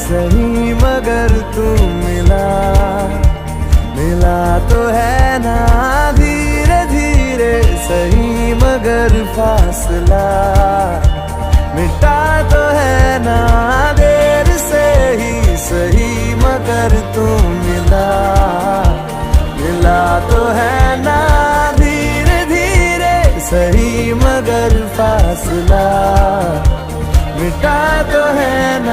सही मगर तू मिला, मिला तो है ना धीरे धीरे सही मगर फासला मिटा तो है ना देर से ही सही मगर तू मिला, मिला तो है ना धीरे धीरे सही मगर फासला मिटा